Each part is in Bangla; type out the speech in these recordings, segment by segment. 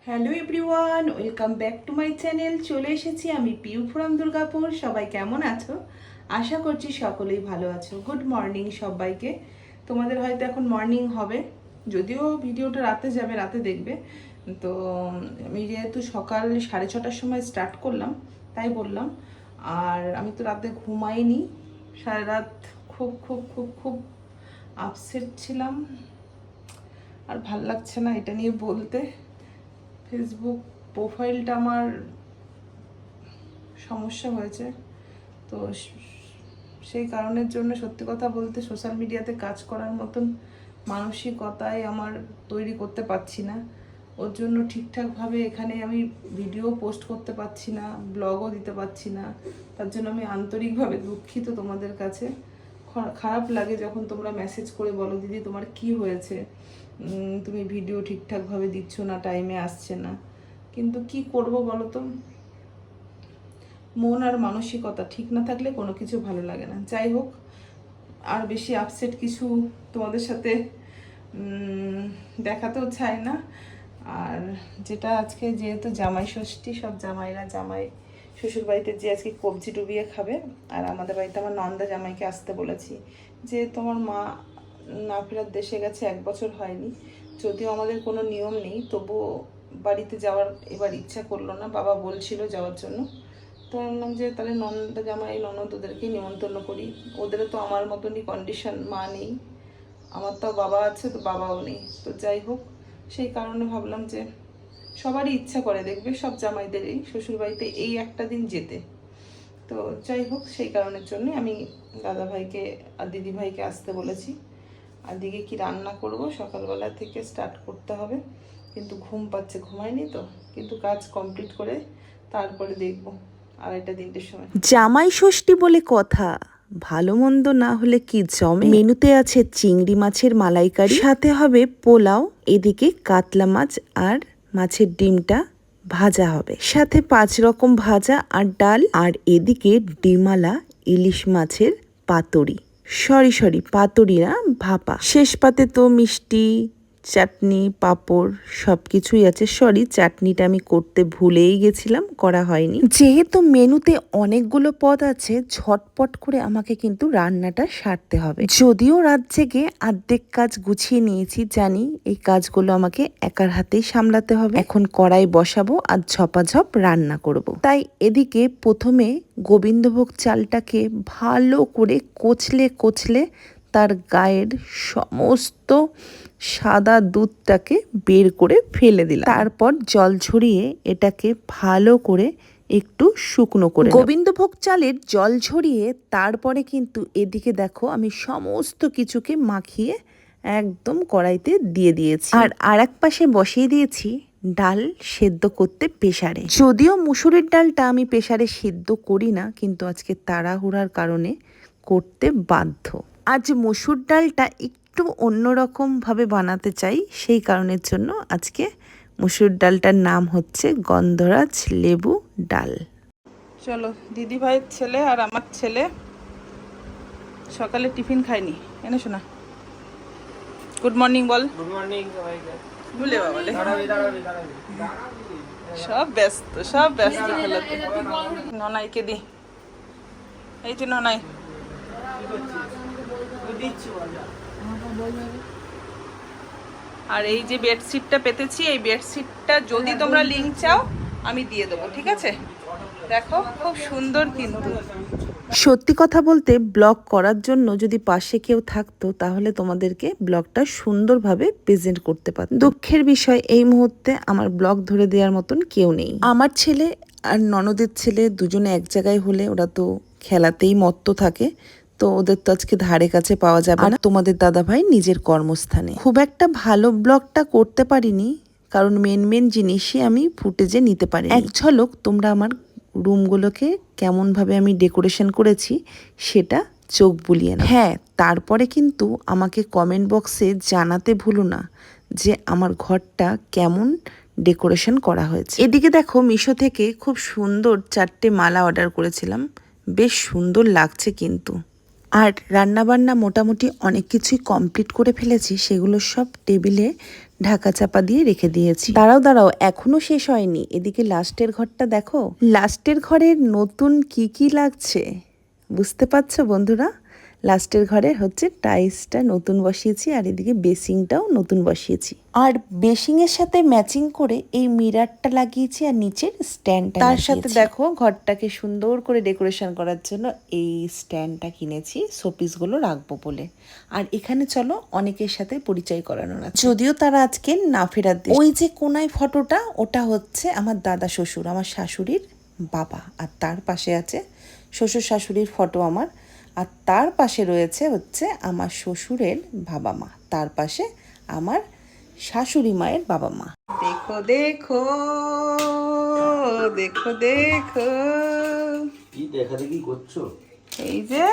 Hello everyone, welcome back to my channel. চলে এসেছি আমি পিউ ফ্রম দুর্গাপুর। সবাই কেমন আছো? আশা করছি সকলেই ভালো আছো। গুড মর্নিং সবাইকে। তোমাদের হয়তো এখন মর্নিং হবে, যদিও ভিডিওটা রাতে যাবে, রাতে দেখবে। তো আমি যেহেতু সকাল 6:30টার সময় স্টার্ট করলাম, তাই বললাম। আর আমি তো রাতে ঘুমাইনি, সারা রাত খুব খুব খুব খুব আপসেট ছিলাম। আর ভাল লাগছে না এটা নিয়ে বলতে। ফেসবুক প্রোফাইলটা আমার সমস্যা হয়েছে, তো সেই কারণের জন্য সত্যি কথা বলতে সোশ্যাল মিডিয়াতে কাজ করার মতন মানসিকতাই আমার তৈরি করতে পারছি না। ওর জন্য ঠিকঠাকভাবে এখানে আমি ভিডিও পোস্ট করতে পারছি না, ব্লগও দিতে পারছি না। তার জন্য আমি আন্তরিকভাবে দুঃখিত তোমাদের কাছে। খারাপ লাগে যখন তোমরা মেসেজ করে বলো, দিদি তোমার কি হয়েছে, তুমি ভিডিও ঠিকঠাকভাবে দিচ্ছ না, টাইমে আসছে না। কিন্তু কি করব বলো তো, মন আর মানসিকতা ঠিক না থাকলে কোনো কিছু ভালো লাগে না। যাই হোক, আর বেশি আপসেট কিছু তোমাদের সাথে দেখাতেও চাই না। আর যেটা আজকে যেহেতু জামাই ষষ্ঠী, সব জামাইরা জামাই শ্বশুর বাড়িতে যে আজকে কবজি ডুবিয়ে খাবে। আর আমাদের বাড়িতে আমার নন্দা জামাইকে আসতে বলেছি, যে তোমার মা না ফেরার দেশে গেছে, 1 বছর হয়নি। যদিও আমাদের কোনো নিয়ম নেই, তবুও বাড়িতে যাওয়ার এবার ইচ্ছা করলো না, বাবা বলছিল যাওয়ার জন্য। তো বললাম যে তাহলে ননদা জামাই ননদ ওদেরকেই নিমন্ত্রণ করি। ওদেরও তো আমার মতনই কন্ডিশন, মা নেই, আমার তো বাবা আছে, তো বাবাও নেই। তো যাই হোক, সেই কারণে ভাবলাম যে সবারই ইচ্ছা করে, দেখবে সব জামাইদেরই শ্বশুরবাড়িতে এই একটা দিন যেতে। তো যাই হোক, সেই কারণের জন্যই আমি দাদা ভাইকে আর দিদি ভাইকে আসতে বলেছি। আর দিকে কি রান্না করব সকালবেলা থেকে স্টার্ট করতে হবে, কিন্তু ঘুম পাচ্ছে, ঘুমায়নি তো। কিন্তু কাজ কমপ্লিট করে তারপরে দেখবো 2:30-3টের সময়। জামাই ষষ্ঠী বলে কথা, ভালো মন্দ না হলে কি জমে। মেনুতে আছে চিংড়ি মাছের মালাইকারি, সাথে হবে পোলাও, এদিকে কাতলা মাছ আর মাছের ডিমটা ভাজা হবে, সাথে 5 রকম ভাজা আর ডাল। আর এদিকে ডিমালা ইলিশ মাছের পাতুরি, সরি পাতুরি না, ভাপা। শেষ পাতে তো মিষ্টি, চাটনি, পাঁপড় সব কিছুই আছে। সরি, চাটনিটা আমি করতে ভুলেই গেছিলাম, করা হয়নি। যেহেতু মেনুতে অনেকগুলো পদ আছে, ঝটপট করে আমাকে কিন্তু রান্নাটা সারতে হবে। যদিও রাত জেগে অর্ধেক কাজ গুছিয়ে নিয়েছি, জানি এই কাজগুলো আমাকে একার হাতেই সামলাতে হবে। এখন কড়াই বসাবো আর ঝপাঝপ রান্না করব। তাই এদিকে প্রথমে গোবিন্দভোগ চালটাকে ভালো করে কচলে তার গায়ের সমস্ত সাদা দুধটাকে বের করে ফেলে দিলাম। তারপর জল ঝরিয়ে এটাকে ভালো করে একটু শুকনো করে গোবিন্দভোগ চালের জল ঝরিয়ে তারপরে কিন্তু এদিকে দেখো আমি সমস্ত কিছুকে মাখিয়ে একদম কড়াইতে দিয়ে দিয়েছি। আর এক পাশে বসিয়ে দিয়েছি ডাল সেদ্ধ করতে প্রেসারে। যদিও মুসুরির ডালটা আমি প্রেসারে সেদ্ধ করি না, কিন্তু আজকে তাড়াহুড়ার কারণে করতে বাধ্য। আজ মসুর ডালটা একটু অন্যরকম ভাবে বানাতে চাই, সেই কারণের জন্য আজকে মসুর ডালটার নাম হচ্ছে গন্ধরাজ লেবু ডাল। চলো, দিদি ভাইয়ের ছেলে আর আমার ছেলে সকালে টিফিন খায়নি, এনে শোনা। গুড মর্নিং বল। গুড মর্নিং সবাইকে। বলে বাবা, দাঁড়াবি। সব ব্যস্ত খেলাতে। ননাইকে দি, এই যে ননাই। আর এই যে বেডশিটটা পেতেছি, এই বেডশিটটা যদি তোমরা লিংক চাও আমি দিয়ে দেবো, ঠিক আছে? দেখো খুব সুন্দর কিন্তু। সত্যি কথা বলতে, ব্লগ করার জন্য যদি পাশে কেউ থাকতো তাহলে তোমাদেরকে ব্লগটা সুন্দরভাবে প্রেজেন্ট করতে পারত। দুঃখের বিষয়, এই মুহূর্তে আমার ব্লগ ধরে দেওয়ার মতন কেউ নেই। আমার ছেলে আর ননদের ছেলে দুজনে এক জায়গায় হলে ওরা তো খেলাতেই মত্ত থাকে, তো ওদের তো আজকে ধারে কাছে পাওয়া যাবে না। তোমাদের দাদাভাই নিজের কর্মস্থানে। খুব একটা ভালো ব্লগটা করতে পারিনি, কারণ মেন জিনিসই আমি ফুটেজে নিতে পারি। এক ঝলক তোমরা আমার রুমগুলোকে কেমনভাবে আমি ডেকোরেশন করেছি সেটা চোখ বুলিয়ে না। হ্যাঁ, তারপরে কিন্তু আমাকে কমেন্ট বক্সে জানাতে ভুলো না যে আমার ঘরটা কেমন ডেকোরেশন করা হয়েছে। এদিকে দেখো, মিশো থেকে খুব সুন্দর 4টে মালা অর্ডার করেছিলাম, বেশ সুন্দর লাগছে কিন্তু। আর রান্নাবান্না মোটামুটি অনেক কিছুই কমপ্লিট করে ফেলেছি, সেগুলো সব টেবিলে ঢাকা চাপা দিয়ে রেখে দিয়েছি। দাঁড়াও দাঁড়াও, এখনো শেষ হয়নি। এদিকে লাস্টের ঘরটা দেখো। লাস্টের ঘরের নতুন কি কি লাগছে বুঝতে পারছো বন্ধুরা? লাস্টের ঘরে হচ্ছে টাইলসটা নতুন বসিয়েছি, আর এদিকে বেসিংটাও নতুন বসিয়েছি, আর বেসিংয়ের সাথে ম্যাচিং করে এই মিরারটা লাগিয়েছি আর নিচের স্ট্যান্ডটা। তার সাথে দেখো ঘরটাকে সুন্দর করে ডেকোরেশন করার জন্য এই স্ট্যান্ডটা কিনেছি, শোপিসগুলো রাখবো বলে। আর এখানে চলো অনেকের সাথে পরিচয় করানোর আছে, যদিও তারা আজকে না ফেরার দিন। ওই যে কোনায় ফটোটা, ওটা হচ্ছে আমার দাদা শ্বশুর, আমার শাশুড়ির বাবা, আর তার পাশে আছে শ্বশুর শাশুড়ির ফটো আমার, আর তার পাশে রয়েছে হচ্ছে আমার শ্বশুরের বাবা মা, তার পাশে আমার শাশুড়ি মায়ের বাবা মা। দেখো দেখো দেখো দেখো, কি দেখা দেখি করছো? এই যে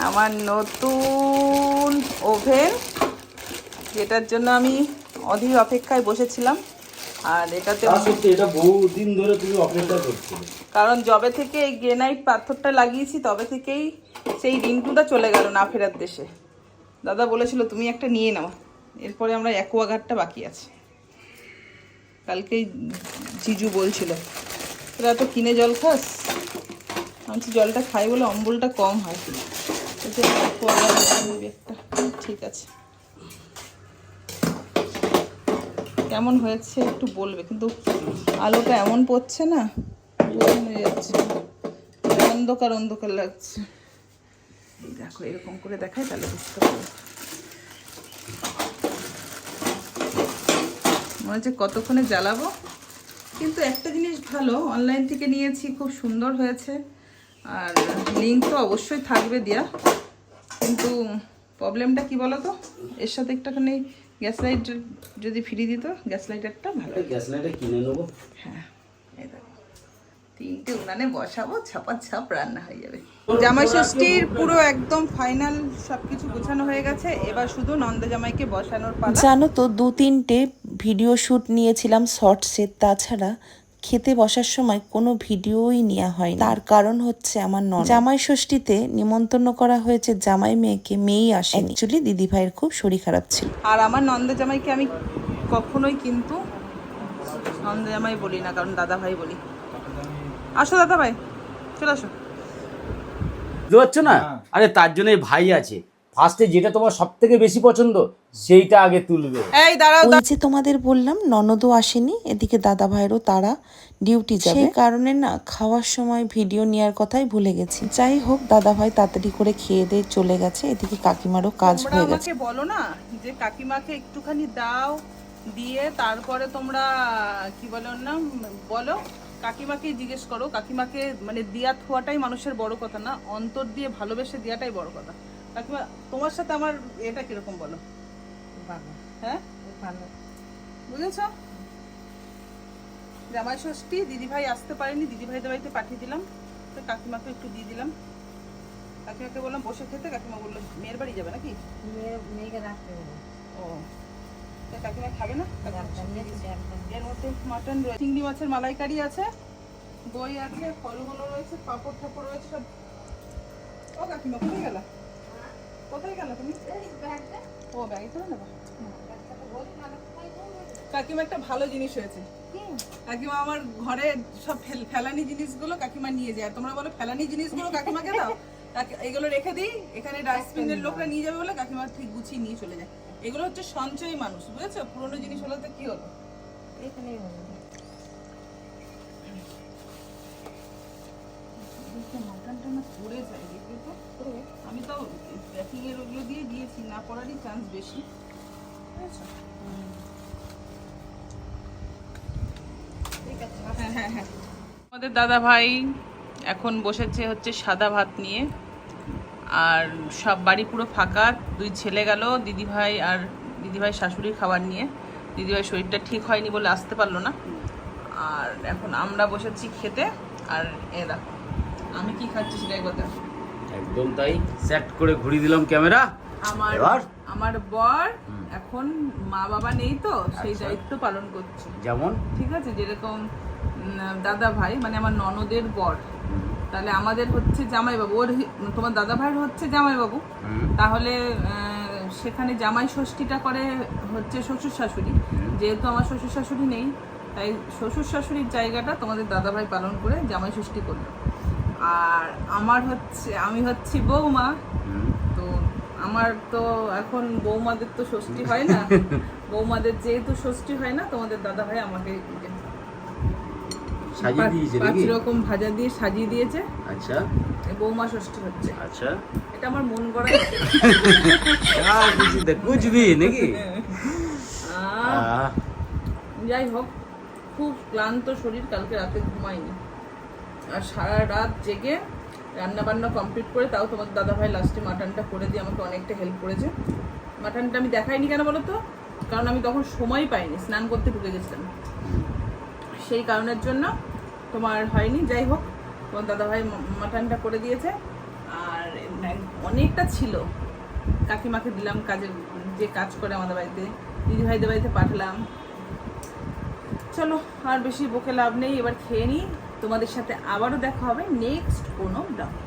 আমার নতুন ওভেন, যেটার জন্য আমি অধীর অপেক্ষায় বসেছিলাম। আর এটাতে সত্যি এটা বহুদিন ধরে তুমি অপেক্ষা করছিলে, কারণ যবে থেকে এই গ্রেনাইট পাথরটা লাগিয়েছি তবে থেকেই সেই রিন্টুটা চলে গেল না ফেরার দেশে। দাদা বলেছিল তুমি একটা নিয়ে নাও, এরপরে আমরা অ্যাকোয়াগার্ডটা বাকি আছে। কালকেই জিজু বলছিল তোরা তো কিনে জল খাস, আমি জলটা খাই বলে অম্বলটা কম হয়, অ্যাকোয়াগার্ড একটা। ঠিক আছে, কেমন হয়েছে একটু বলবে, কিন্তু আলোটা এমন পড়ছে না, বোঝানো যাচ্ছে না, অন্ধকার অন্ধকার লাগছে। এই দেখো এরকম করে দেখাই তাহলে বুঝতে পারবে। মনে হচ্ছে কতক্ষণে জ্বালাবো, কিন্তু একটা জিনিস ভালো, অনলাইন থেকে নিয়েছি, খুব সুন্দর হয়েছে। আর লিঙ্ক তো অবশ্যই থাকবে দেয়া, কিন্তু প্রবলেমটা কি বলো তো, এর সাথে একটাখানি গ্যাস লাইট যদি ফ্রি দিত, গ্যাস লাইটারটা ভালো। গ্যাস লাইটটা কিনে নেবো। হ্যাঁ, এই দেখো 3টে উনানে বসাবো, ছাপ রান্না হয়ে যাবে। জামাই ষষ্ঠীর পুরো একদম ফাইনাল সবকিছু গোছানো হয়ে গেছে, এবার শুধু নন্দ জামাইকে বসানোর পালা। জানো তো 2-3টে ভিডিও শ্যুট নিয়েছিলাম শর্টসের, তাছাড়া খেতে বসার সময় কোনো ভিডিওই নেওয়া হয়নি। তার কারণ হচ্ছে আমার জামাই ষষ্ঠীতে নিমন্ত্রণ করা হয়েছে জামাই মেয়েকে, মেয়েই আসেনি। অ্যাকচুয়ালি দিদি ভাইয়ের খুব শরীর খারাপ ছিল। আর আমার নন্দ জামাইকে আমি কখনোই কিন্তু নন্দ জামাই বলি না, কারণ দাদা ভাই বলি। আসো দাদা ভাই, চলে আসো। বুঝতে পারছো না? আরে তার জন্য ভাই আছে, ফার্স্টে যেটা তোমার সব থেকে বেশি পছন্দ সেইটা আগে তুলবে। এই দাঁড়াও, ওই যে তোমাদের বললাম ননদও আসেনি, এদিকে দাদা ভাইয়েরও তারা ডিউটি যাবে, সেই কারণে না খাওয়ার সময় ভিডিও নেওয়ার কথাই ভুলে গেছি। যাই হোক, দাদা ভাই তাড়াতাড়ি করে খেয়ে দিয়ে চলে গেছে, এদিকে কাকিমারও কাজ হয়ে গেছে। আমাকে বলো না যে কাকিমাকে একটুখানি দাও, দিয়ে তারপরে তোমরা কি বলো না বলো, কাকিমাকে জিজ্ঞেস করো। কাকিমাকে মানে দিয়া থোয়াটাই মানুষের বড় কথা না, অন্তর দিয়ে ভালোবেসে দেওয়াটাই বড় কথা। কাকিমা তোমার সাথে আমার এটা কিরকম বলো? হ্যাঁ ভালো, বুঝেছ? জামাই ষষ্ঠী দিদিভাই আসতে পারেনি, দিদিভাইদের বাড়িতে পাঠিয়ে দিলাম, তো কাকিমাকে একটু দিয়ে দিলাম। কাকিমাকে বললাম বসে খেতে, কাকিমা বললো মেয়ের বাড়ি যাবে নাকি? মেয়েকে রাখতে হবে। ও, তা কাকিমা খাবে না? এর মধ্যে মাটন রয়েছে, চিংড়ি মাছের মালাইকারি আছে, দই আছে, ফলগুলো রয়েছে, পাঁপড় ঠাপড় রয়েছে সব। ও কাকিমা কোথায় গেলা? কোথায় গেলা তুমি? ও ব্যাগে করে নেবা। কাকিমা একটা ভালো জিনিস হয়েছে, কাকিমা আমার ঘরে সব ফেলানি জিনিসগুলো কাকিমা নিয়ে যায়। তোমরা বলো ফেলানি জিনিসগুলো কাকিমাকে দাও, এগুলো রেখে দিই, এখানে ডাস্টবিনের লোকরা নিয়ে যাবে বলে কাকিমা ঠিক গুছিয়ে নিয়ে চলে যায়। এগুলো হচ্ছে সঞ্চয়ী মানুষ, বুঝেছো? পুরোনো জিনিস হলে তো কি হলো, এখানেই হবে। মাটনটা না পড়ে যায়, দেখবে তো। আমি তো প্যাকিং এর ওগুলো দিয়ে দিয়েছি, না পড়ারই চান্স বেশি, বুঝেছো? ঠিক আছে, হ্যাঁ। আমাদের দাদা ভাই এখন বসেছে হচ্ছে সাদা ভাত নিয়ে, আর সব বাড়ি পুরো ফাঁকা, 2 ছেলে গেল দিদিভাই আর দিদিভাই শাশুড়ির খাবার নিয়ে। দিদিভাই শরীরটা ঠিক হয়নি বলে আসতে পারলো না, আর এখন আমরা বসেছি খেতে। আর এ দেখো আমি কি খাচ্ছি সেটাই কথা। একদম তাই, সেট করে ঘুরিয়ে দিলাম ক্যামেরা। আমার বর এখন মা বাবা নেই তো, সেই দায়িত্ব পালন করছে। যেমন ঠিক আছে, যেরকম দাদা ভাই মানে আমার ননদের বর, তাহলে আমাদের হচ্ছে জামাইবাবু, ওর তোমার দাদা ভাইয়ের হচ্ছে জামাইবাবু, তাহলে সেখানে জামাই ষষ্ঠীটা করে হচ্ছে শ্বশুর শাশুড়ি। যেহেতু আমার শ্বশুর শাশুড়ি নেই, তাই শ্বশুর শাশুড়ির জায়গাটা তোমাদের দাদা ভাই পালন করে জামাই ষষ্ঠী করলো। আর আমি হচ্ছি বৌমা, তো আমার তো এখন বৌমাদের তো ষষ্ঠী হয় না। বৌমাদের যেহেতু ষষ্ঠী হয় না, তোমাদের দাদা ভাই আমাকে সাজিয়ে দিয়েছে 5 রকম ভাজা দিয়ে সাজিয়ে দিয়েছে। আচ্ছা, বৌমা ষষ্ঠী হচ্ছে। আচ্ছা, এটা আমার মন গড়া। আর কিছু দেখ বুঝবি নাকি? যাই হোক, খুব ক্লান্ত শরীর, কালকে রাতে ঘুমাইনি, আর সারা রাত জেগে রান্না বান্না কমপ্লিট করে, তাও তোমার দাদাভাই লাস্টে মাটনটা করে দিয়ে আমাকে অনেকটা হেল্প করেছে। মাটনটা আমি দেখাইনি কেন বলো তো, কারণ আমি তখন সময় পাইনি, স্নান করতে ঢুকে গেছিলাম, সেই কারণের জন্য তোমার হয়নি। যাই হোক, তোমার দাদাভাই মাটনটা করে দিয়েছে, আর অনেকটা ছিল, কাকিমাকে দিলাম, কাজের যে কাজ করে আমাদের বাড়িতে, দিদিভাইদের বাড়িতে পাঠালাম। চলো, আর বেশি বকে লাভ নেই, এবার খেয়ে নিই। তোমাদের সাথে আবারও দেখা হবে নেক্সট কোনো ব্লগে।